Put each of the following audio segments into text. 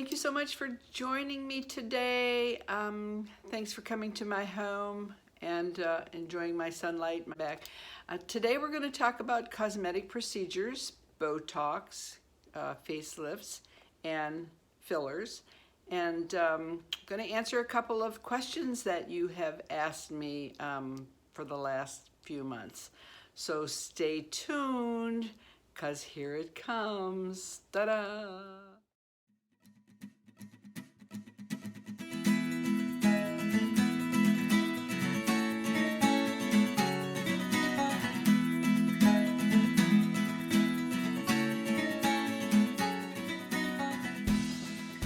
thank you so much for joining me today. Thanks for coming to my home and enjoying my sunlight in my back. Today we're going to talk about cosmetic procedures, Botox, facelifts, and fillers. And going to answer a couple of questions that you have asked me for the last few months. So stay tuned, because here it comes. Ta-da!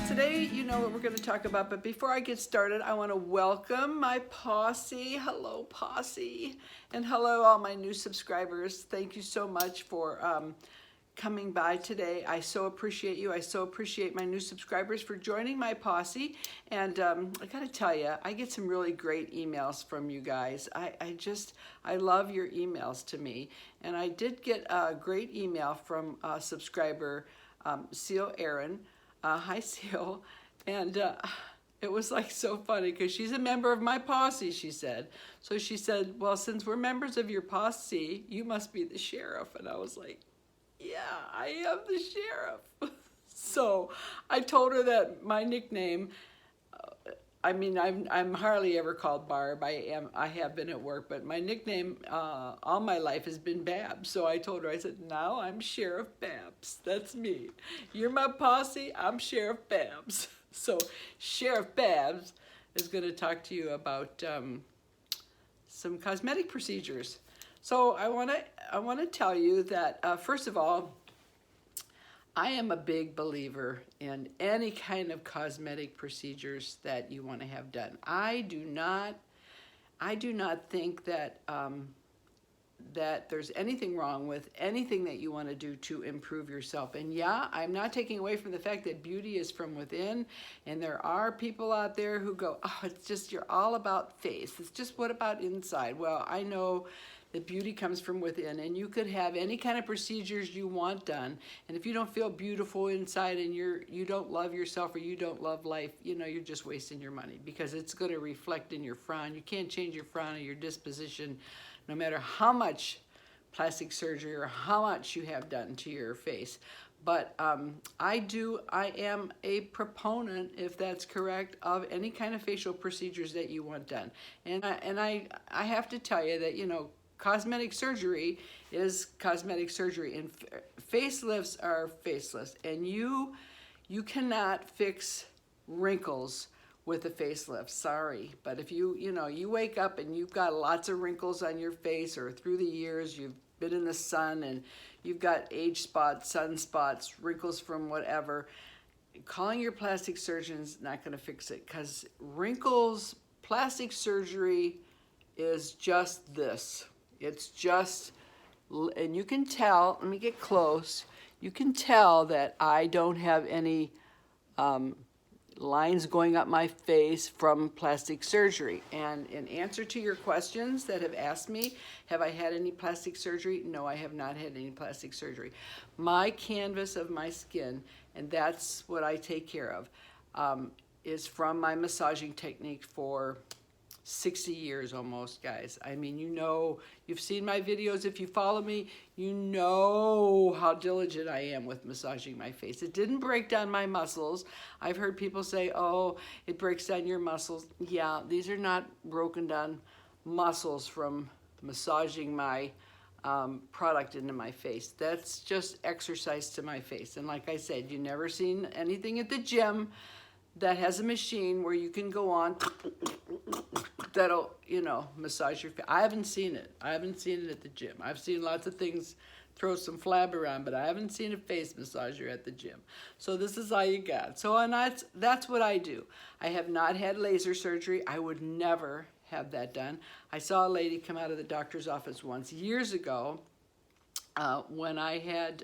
Today, you know what we're going to talk about, but before I get started, I want to welcome my posse. Hello, posse. And hello, all my new subscribers. Thank you so much for coming by today. I so appreciate you. I so appreciate my new subscribers for joining my posse. And I got to tell you, I get some really great emails from you guys. I love your emails to me. And I did get a great email from subscriber Seal Aaron. Hi, Seal. And it was like so funny because she's a member of my posse, she said. So she said, well, since we're members of your posse, you must be the sheriff. And I was like, yeah, I am the sheriff. So I told her that my nickname, I'm hardly ever called Barb. I have been at work, but my nickname all my life has been Babs. So I told her, I said, now I'm Sheriff Babs. That's me. You're my posse, I'm Sheriff Babs. So Sheriff Babs is going to talk to you about some cosmetic procedures. So I want to tell you that first of all, I am a big believer in any kind of cosmetic procedures that you want to have done. I do not think that that there's anything wrong with anything that you want to do to improve yourself. And yeah, I'm not taking away from the fact that beauty is from within, and there are people out there who go, oh, it's just, you're all about face. It's just, what about inside? Well, I know that beauty comes from within, and you could have any kind of procedures you want done, and if you don't feel beautiful inside and you don't love yourself or you don't love life, you know, you're just wasting your money, because it's going to reflect in your frown. You can't change your frown or your disposition no matter how much plastic surgery or how much you have done to your face. But I am a proponent, if that's correct, of any kind of facial procedures that you want done. And I have to tell you that, you know, cosmetic surgery is cosmetic surgery, and facelifts are facelifts, and you cannot fix wrinkles with a facelift. Sorry, but if you wake up and you've got lots of wrinkles on your face, or through the years you've been in the sun and you've got age spots, sunspots, wrinkles from whatever, calling your plastic surgeon's not going to fix it, because wrinkles, plastic surgery is just this. It's just, and you can tell, let me get close, you can tell that I don't have any lines going up my face from plastic surgery. And in answer to your questions that have asked me, have I had any plastic surgery? No, I have not had any plastic surgery. My canvas of my skin, and that's what I take care of, is from my massaging technique for 60 years almost, guys. I mean, you know, you've seen my videos. If you follow me, you know how diligent I am with massaging my face. It didn't break down my muscles. I've heard people say, oh, it breaks down your muscles. Yeah, these are not broken down muscles from massaging my product into my face. That's just exercise to my face. And like I said, you never seen anything at the gym that has a machine where you can go on that'll, you know, massage your face. I haven't seen it. I haven't seen it at the gym. I've seen lots of things throw some flab around, but I haven't seen a face massager at the gym. So this is all you got. So, and that's what I do. I have not had laser surgery. I would never have that done. I saw a lady come out of the doctor's office once years ago when I had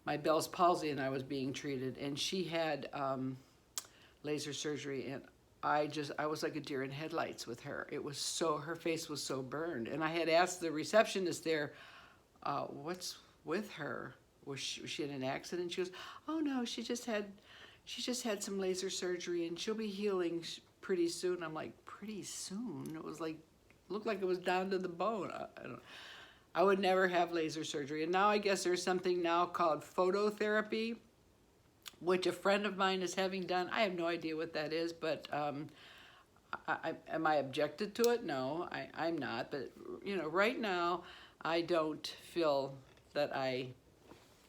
my Bell's palsy and I was being treated, and she had laser surgery, and I was like a deer in headlights with her. It was so, her face was so burned. And I had asked the receptionist there, what's with her? Was she in an accident? She goes, oh no, she just had, she just had some laser surgery and she'll be healing pretty soon. I'm like, pretty soon? It was like, looked like it was down to the bone. I would never have laser surgery. And now I guess there's something now called phototherapy, which a friend of mine is having done. I have no idea what that is, but am I objected to it? No, I'm not. But, you know, right now, I don't feel that I,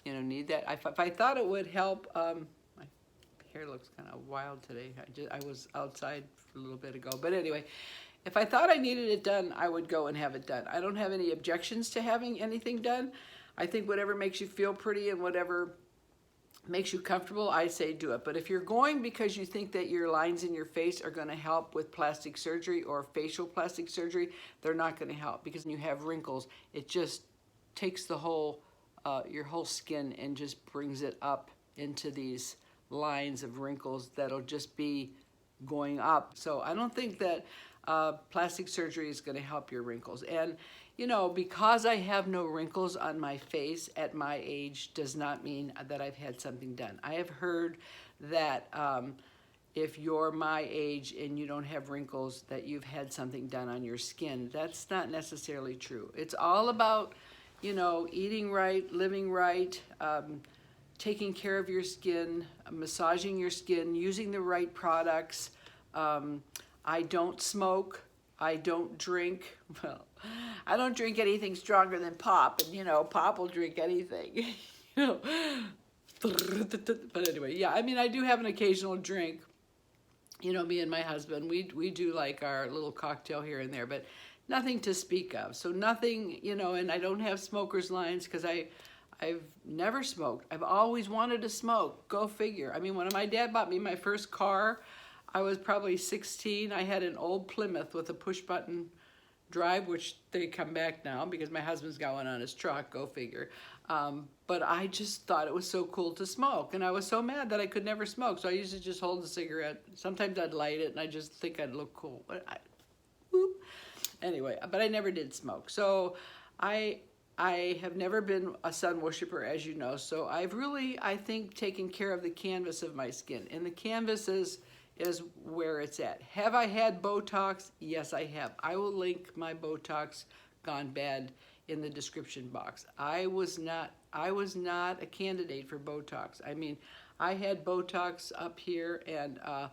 you know, need that. If I thought it would help, my hair looks kind of wild today. I was outside a little bit ago. But anyway, if I thought I needed it done, I would go and have it done. I don't have any objections to having anything done. I think whatever makes you feel pretty and whatever makes you comfortable, I say do it. But if you're going because you think that your lines in your face are going to help with plastic surgery or facial plastic surgery, they're not going to help, because when you have wrinkles, it just takes the whole, your whole skin and just brings it up into these lines of wrinkles that'll just be going up. So I don't think that plastic surgery is going to help your wrinkles. And you know, because I have no wrinkles on my face at my age does not mean that I've had something done. I have heard that if you're my age and you don't have wrinkles, that you've had something done on your skin. That's not necessarily true. It's all about, you know, eating right, living right, taking care of your skin, massaging your skin, using the right products. I don't smoke. I don't drink. Well, I don't drink anything stronger than pop, and you know, pop will drink anything. You know. But anyway, yeah, I mean, I do have an occasional drink. You know, me and my husband, we do like our little cocktail here and there, but nothing to speak of. So nothing, you know, and I don't have smoker's lines because I've never smoked. I've always wanted to smoke. Go figure. I mean, when my dad bought me my first car, I was probably 16. I had an old Plymouth with a push-button drive, which they come back now because my husband's got one on his truck. Go figure. But I just thought it was so cool to smoke, and I was so mad that I could never smoke. So I used to just hold the cigarette. Sometimes I'd light it, and I just think I'd look cool. But anyway, but I never did smoke. So I have never been a sun worshiper, as you know. So I've really, I think, taken care of the canvas of my skin, and the canvas is where it's at. Have I had Botox? Yes, I have. I will link my Botox Gone Bad in the description box. I was not a candidate for Botox. I mean, I had Botox up here, and I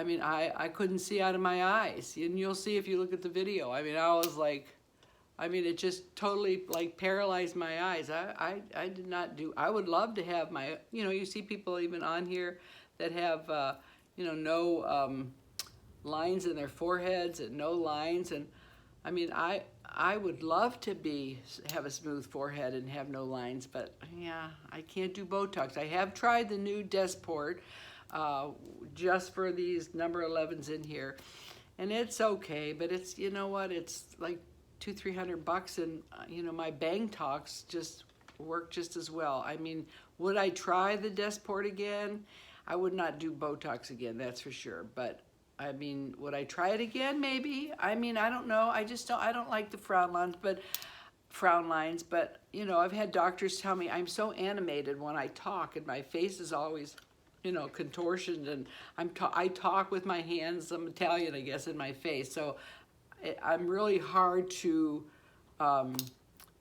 mean, I couldn't see out of my eyes. And you'll see if you look at the video. I mean, I was like, I mean, it just totally like paralyzed my eyes. I did not do, I would love to have my, you know, you see people even on here that have, you know, no lines in their foreheads and no lines. And I mean, I would love to have a smooth forehead and have no lines, but yeah, I can't do Botox. I have tried the new Desport just for these number 11s in here, and it's okay, but it's, you know what, it's like $200-300, and you know, my Bang Talks just work just as well. I mean, would I try the Desport again? I would not do Botox again, that's for sure. But I mean, would I try it again? Maybe. I mean, I don't know. I don't like the frown lines. But you know, I've had doctors tell me I'm so animated when I talk, and my face is always, you know, contortioned, and I talk with my hands. I'm Italian, I guess, in my face, so I'm really hard to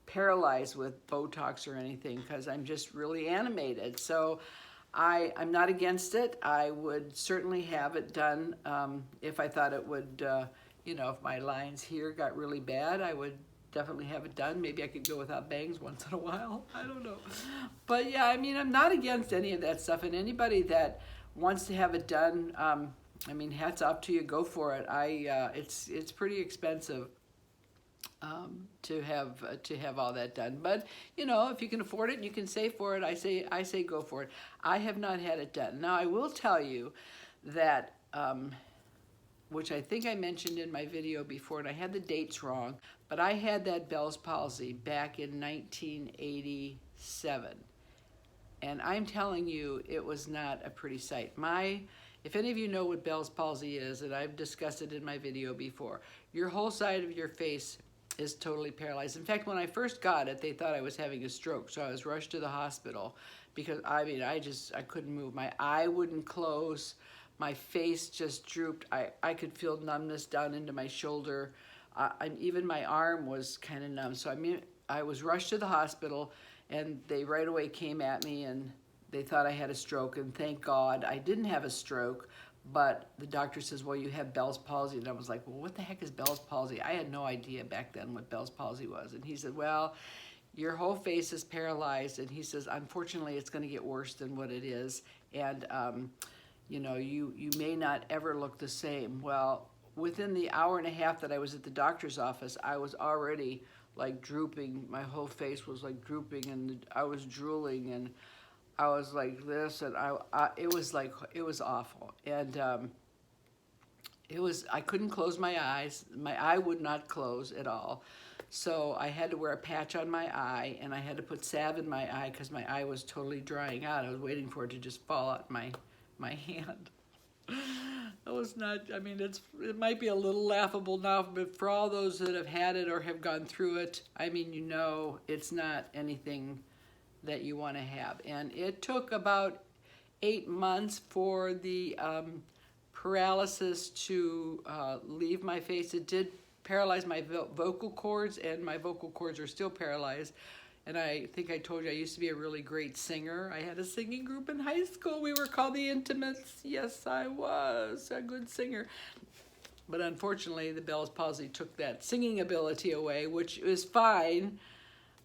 paralyze with Botox or anything because I'm just really animated. So I'm not against it. I would certainly have it done if I thought it would, you know, if my lines here got really bad, I would definitely have it done. Maybe I could go without bangs once in a while. I don't know. But yeah, I mean, I'm not against any of that stuff. And anybody that wants to have it done, I mean, hats off to you. Go for it. It's pretty expensive to have all that done, but you know, if you can afford it and you can save for it, I say go for it. I have not had it done. Now I will tell you that which I think I mentioned in my video before, and I had the dates wrong, but I had that Bell's palsy back in 1987, and I'm telling you, it was not a pretty sight. If any of you know what Bell's palsy is, and I've discussed it in my video before, your whole side of your face is totally paralyzed. In fact, when I first got it, they thought I was having a stroke, so I was rushed to the hospital because I mean, I couldn't move. My eye wouldn't close. My face just drooped. I could feel numbness down into my shoulder. Even my arm was kind of numb. So I mean, I was rushed to the hospital, and they right away came at me, and they thought I had a stroke. And thank God I didn't have a stroke. But the doctor says, well, you have Bell's palsy. And I was like, well, what the heck is Bell's palsy? I had no idea back then what Bell's palsy was. And he said, well, your whole face is paralyzed. And he says, unfortunately, it's going to get worse than what it is. And, you know, you may not ever look the same. Well, within the hour and a half that I was at the doctor's office, I was already like drooping. My whole face was like drooping, and I was drooling, and I was like this, and it was awful. And I couldn't close my eyes. My eye would not close at all. So I had to wear a patch on my eye, and I had to put salve in my eye because my eye was totally drying out. I was waiting for it to just fall out my hand. It was not, I mean, it might be a little laughable now, but for all those that have had it or have gone through it, I mean, you know, it's not anything that you want to have. And it took about 8 months for the paralysis to leave my face. It did paralyze my vocal cords, and my vocal cords are still paralyzed. And I think I told you I used to be a really great singer. I had a singing group in high school. We were called the Intimates. Yes, I was a good singer. But unfortunately, the Bell's palsy took that singing ability away, which is fine.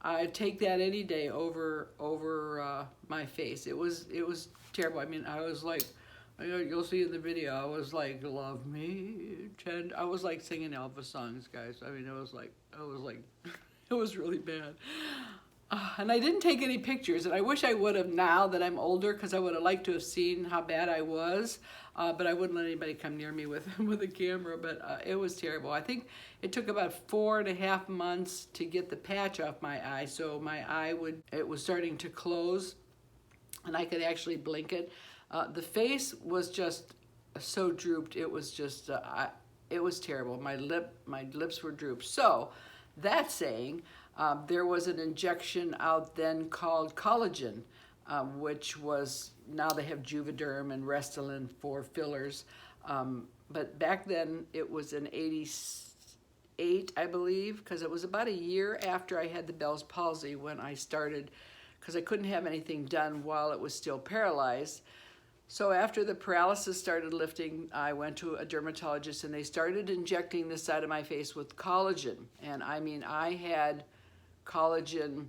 I'd take that any day over my face. It was terrible. I mean, I was like, you'll see in the video, I was like, love me, tend. I was like singing Elvis songs, guys. I mean, it was it was really bad. And I didn't take any pictures, and I wish I would have now that I'm older, because I would have liked to have seen how bad I was, but I wouldn't let anybody come near me with a camera, but it was terrible. I think it took about 4.5 months to get the patch off my eye, so my eye it was starting to close, and I could actually blink it. The face was just so drooped, it was just, it was terrible. My lips were drooped. So, that saying, there was an injection out then called collagen, which was, now they have Juvederm and Restylane for fillers. But back then it was in 88, I believe, because it was about a year after I had the Bell's palsy when I started, because I couldn't have anything done while it was still paralyzed. So after the paralysis started lifting, I went to a dermatologist, and they started injecting this side of my face with collagen. And I mean, I had collagen,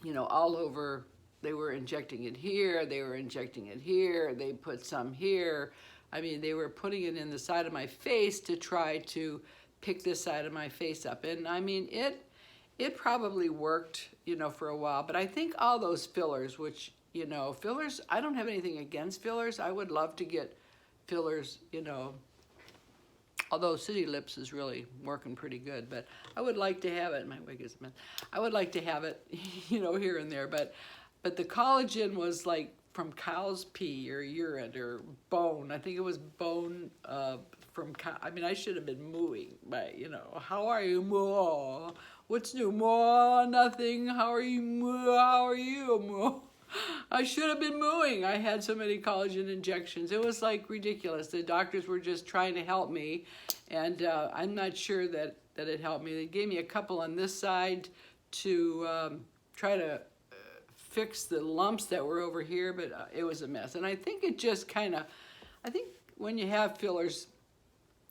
you know, all over. They were injecting it here, they were injecting it here, they put some here. I mean, they were putting it in the side of my face to try to pick this side of my face up. And I mean, it probably worked, you know, for a while, but I think all those fillers, which, you know, fillers, I don't have anything against fillers. I would love to get fillers, you know, although City Lips is really working pretty good, but I would like to have it. My wig is a mess. I would like to have it, you know, here and there, but the collagen was like from cow's pee or urine or bone. I think it was bone from cow. I mean, I should have been mooing, but, you know, how are you, moo? What's new, moo? Nothing. How are you, moo? How are you, moo? I should have been mooing. I had so many collagen injections. It was like ridiculous. The doctors were just trying to help me, and I'm not sure that it helped me. They gave me a couple on this side to try to fix the lumps that were over here, but it was a mess. And I think it just kind of, I think when you have fillers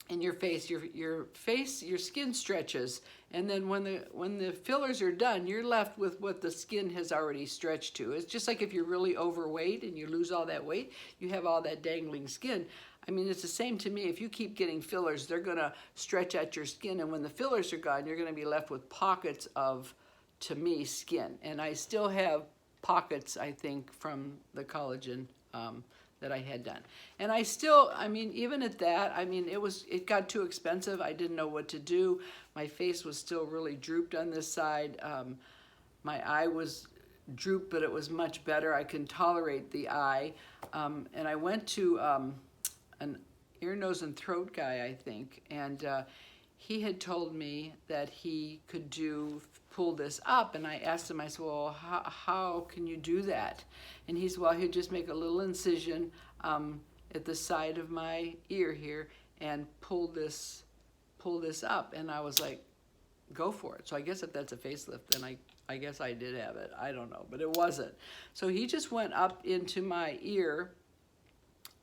in your face, your skin stretches, and then when the fillers are done, you're left with what the skin has already stretched to. It's just like if you're really overweight and you lose all that weight, you have all that dangling skin. I mean, it's the same to me. If you keep getting fillers, they're gonna stretch out your skin, and when the fillers are gone, you're gonna be left with pockets of, to me, skin. And I still have pockets, I think, from the collagen that I had done. And I still, I mean, even at that, I mean, it got too expensive. I didn't know what to do. My face was still really drooped on this side. My eye was drooped, but it was much better. I can tolerate the eye. And I went to an ear, nose, and throat guy, I think, and he had told me that he could pull this up, and I asked him, I said, well, how can you do that? And he said, well, he'd just make a little incision at the side of my ear here and pull this up. And I was like, go for it. So I guess if that's a facelift, then I guess I did have it. I don't know, but it wasn't. So he just went up into my ear,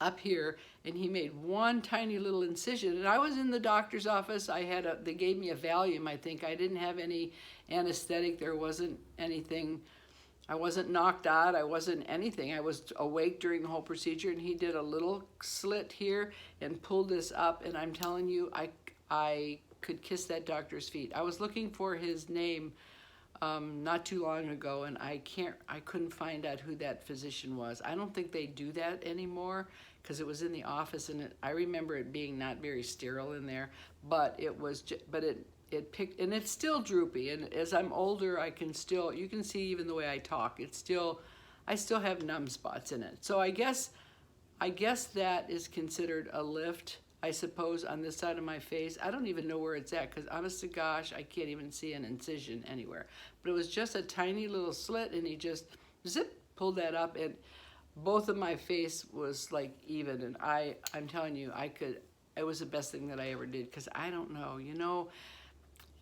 up here, and he made one tiny little incision. And I was in the doctor's office. They gave me a Valium, I think. I didn't have any anesthetic. There wasn't anything. I wasn't knocked out. I wasn't anything. I was awake during the whole procedure, and he did a little slit here and pulled this up. And I'm telling you, I could kiss that doctor's feet. I was looking for his name not too long ago, and I couldn't find out who that physician was. I don't think they do that anymore because it was in the office, and I remember it being not very sterile in there. But it picked, and it's still droopy. And as I'm older, you can see even the way I talk. I still have numb spots in it. So I guess that is considered a lift, I suppose, on this side of my face. I don't even know where it's at because, honest to gosh, I can't even see an incision anywhere. But it was just a tiny little slit, and he just pulled that up, and both of my face was like even. And I'm telling you, it was the best thing that I ever did, because I don't know,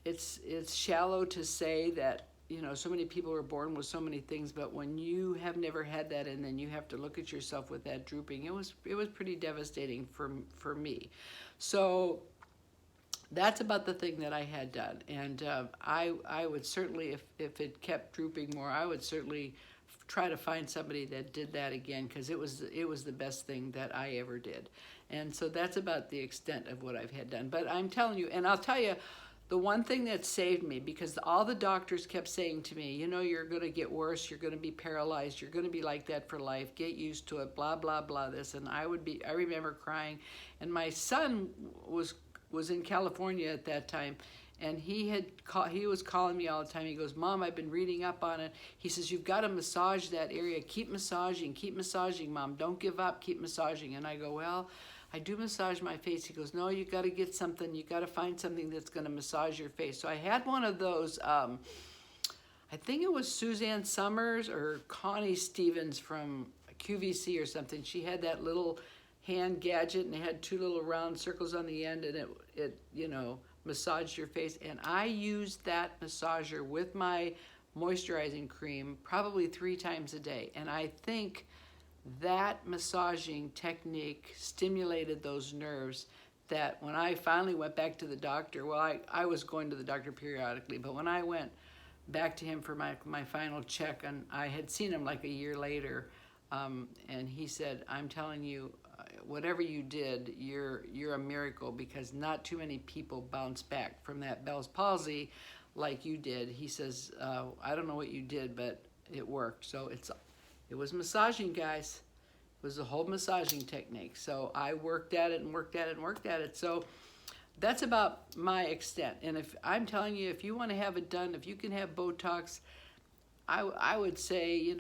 it's shallow to say that, so many people are born with so many things, but when you have never had that, and then you have to look at yourself with that drooping, it was pretty devastating for me. So that's about the thing that I had done. And I would certainly, if it kept drooping more, I would certainly try to find somebody that did that again, because it was the best thing that I ever did. And so that's about the extent of what I've had done. But I'm telling you, and I'll tell you, the one thing that saved me, because all the doctors kept saying to me, you're going to get worse, you're going to be paralyzed, you're going to be like that for life, get used to it, blah, blah, blah, this. And I remember crying. And my son was in California at that time, and he was calling me all the time. He goes, Mom, I've been reading up on it. He says, you've got to massage that area. Keep massaging, Mom. Don't give up, keep massaging. And I go, well, I do massage my face. He goes, no, you got to get something. You got to find something that's going to massage your face. So I had one of those, I think it was Suzanne Summers or Connie Stevens from QVC or something. She had that little hand gadget, and it had two little round circles on the end, and it massaged your face. And I used that massager with my moisturizing cream probably 3 times a day. And I think that massaging technique stimulated those nerves that when I finally went back to the doctor, well, I was going to the doctor periodically, but when I went back to him for my final check, and I had seen him like a year later, and he said, I'm telling you, whatever you did, you're a miracle, because not too many people bounce back from that Bell's palsy like you did. He says, I don't know what you did, but it worked. So it was massaging, guys. It was a whole massaging technique. So I worked at it and worked at it and worked at it. So that's about my extent. And if I'm telling you, if you want to have it done, if you can have Botox, I would say,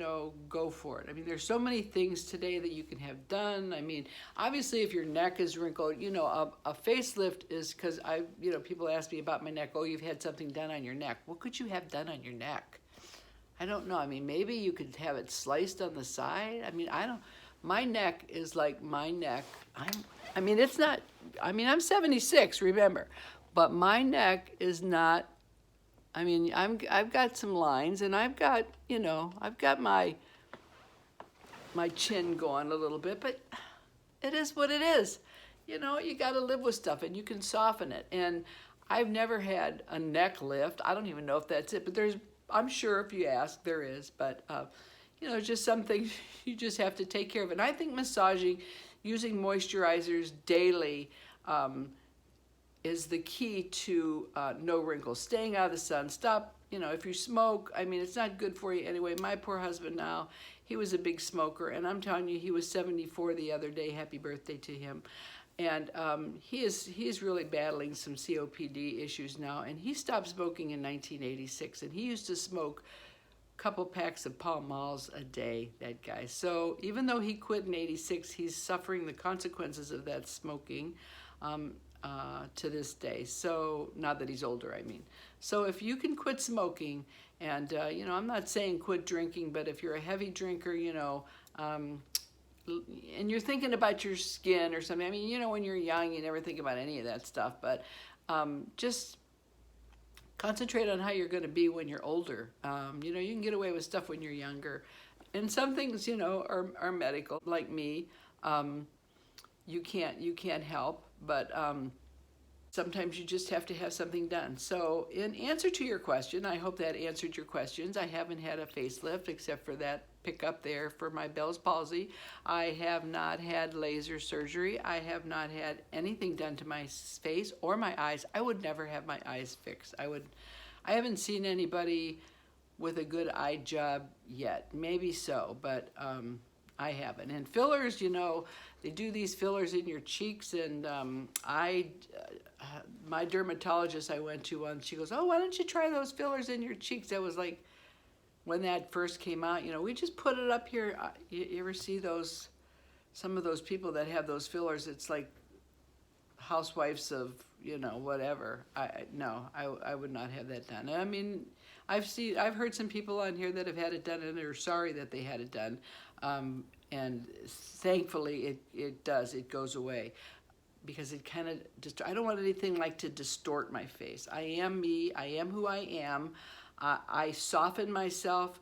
go for it. I mean, there's so many things today that you can have done. I mean, obviously, if your neck is wrinkled, a facelift is, because people ask me about my neck. Oh, you've had something done on your neck. What could you have done on your neck? I don't know. I mean, maybe you could have it sliced on the side. I mean, my neck is like my neck. I'm 76, remember, but my neck is not, I've got some lines, and I've got my chin going a little bit, but it is what it is. You got to live with stuff, and you can soften it. And I've never had a neck lift. I don't even know if that's it, but I'm sure if you ask, there is. But, just something you just have to take care of. And I think massaging, using moisturizers daily, is the key to no wrinkles. Staying out of the sun. Stop, if you smoke, it's not good for you anyway. My poor husband now, he was a big smoker, and I'm telling you, he was 74 the other day. Happy birthday to him. And he is really battling some COPD issues now, and he stopped smoking in 1986, and he used to smoke a couple packs of Pall Malls a day, that guy. So even though he quit in 86, he's suffering the consequences of that smoking. to this day. So, not that he's older, I mean. So if you can quit smoking, and you know, I'm not saying quit drinking, but if you're a heavy drinker, you know, and you're thinking about your skin or something, I mean, you know, when you're young, you never think about any of that stuff, but just concentrate on how you're going to be when you're older. You know, you can get away with stuff when you're younger. And some things, you know, are medical, like me. You can't help, but sometimes you just have to have something done. So in answer to your question, I hope that answered your questions. I haven't had a facelift except for that pickup there for my Bell's palsy. I have not had laser surgery. I have not had anything done to my face or my eyes. I would never have my eyes fixed. I haven't seen anybody with a good eye job yet. Maybe so, but I haven't. And fillers, you know, they do these fillers in your cheeks, and my dermatologist I went to once, she goes, oh, why don't you try those fillers in your cheeks? That was like when that first came out, you know, we just put it up here. You ever see those, some of those people that have those fillers, it's like housewives of, you know, whatever. No, I would not have that done. I mean, I've heard some people on here that have had it done and are sorry that they had it done. And thankfully it goes away, because it kind of just, I don't want anything like to distort my face. I am me, I am who I am. I soften myself.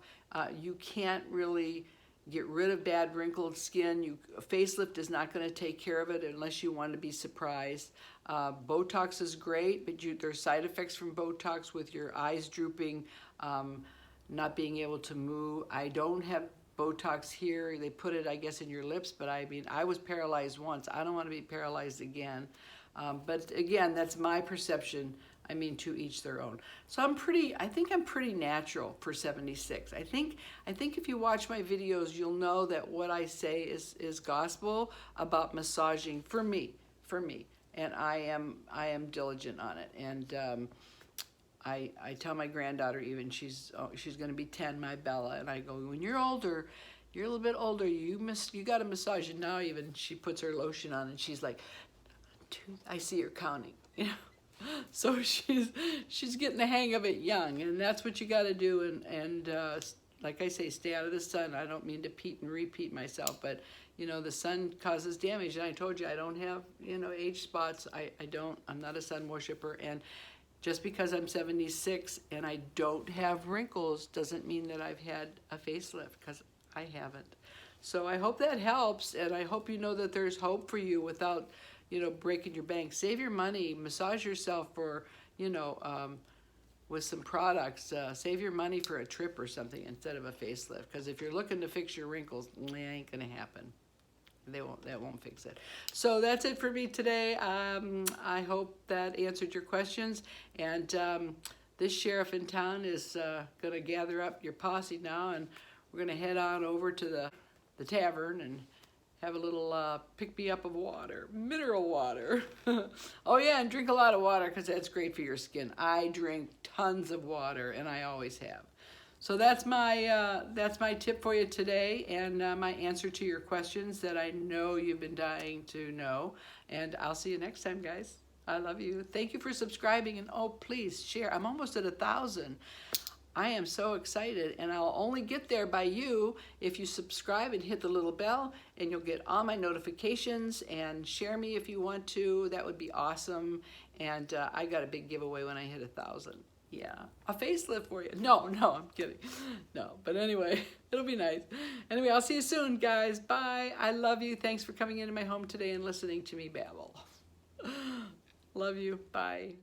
You can't really get rid of bad wrinkled skin. A facelift is not going to take care of it unless you want to be surprised. Botox is great, but there's side effects from Botox with your eyes drooping, not being able to move. I don't have Botox here. They put it, I guess, in your lips, but I mean, I was paralyzed once. I don't want to be paralyzed again. But again, that's my perception. I mean, to each their own. So I think I'm pretty natural for 76. I think if you watch my videos, you'll know that what I say is gospel about massaging for me. And I am diligent on it. And I tell my granddaughter, even she's going to be 10, my Bella, and I go, when you're older, you're a little bit older, you got a massage. And now even she puts her lotion on and she's like, I see her counting, you know. So she's getting the hang of it young, and that's what you got to do. And like I say, stay out of the sun. I don't mean to repeat myself, but you know, the sun causes damage. And I told you I don't have, you know, age spots. I'm not a sun worshiper. And just because I'm 76 and I don't have wrinkles doesn't mean that I've had a facelift, because I haven't. So I hope that helps, and I hope you know that there's hope for you without, you know, breaking your bank. Save your money, massage yourself for, you know, with some products. Save your money for a trip or something instead of a facelift, because if you're looking to fix your wrinkles, it ain't gonna happen. That won't fix it. So that's it for me today. I hope that answered your questions. And this sheriff in town is going to gather up your posse now, and we're going to head on over to the tavern and have a little pick-me-up of water, mineral water. Oh yeah, and drink a lot of water, because that's great for your skin. I drink tons of water, and I always have. So that's my tip for you today, and my answer to your questions that I know you've been dying to know. And I'll see you next time, guys. I love you. Thank you for subscribing, and oh, please share. I'm almost at 1,000. I am so excited, and I'll only get there by you if you subscribe and hit the little bell, and you'll get all my notifications. And share me if you want to. That would be awesome. And I got a big giveaway when I hit 1,000. Yeah, a facelift for you. No, I'm kidding. No, but anyway, it'll be nice. Anyway, I'll see you soon, guys. Bye. I love you. Thanks for coming into my home today and listening to me babble. Love you. Bye.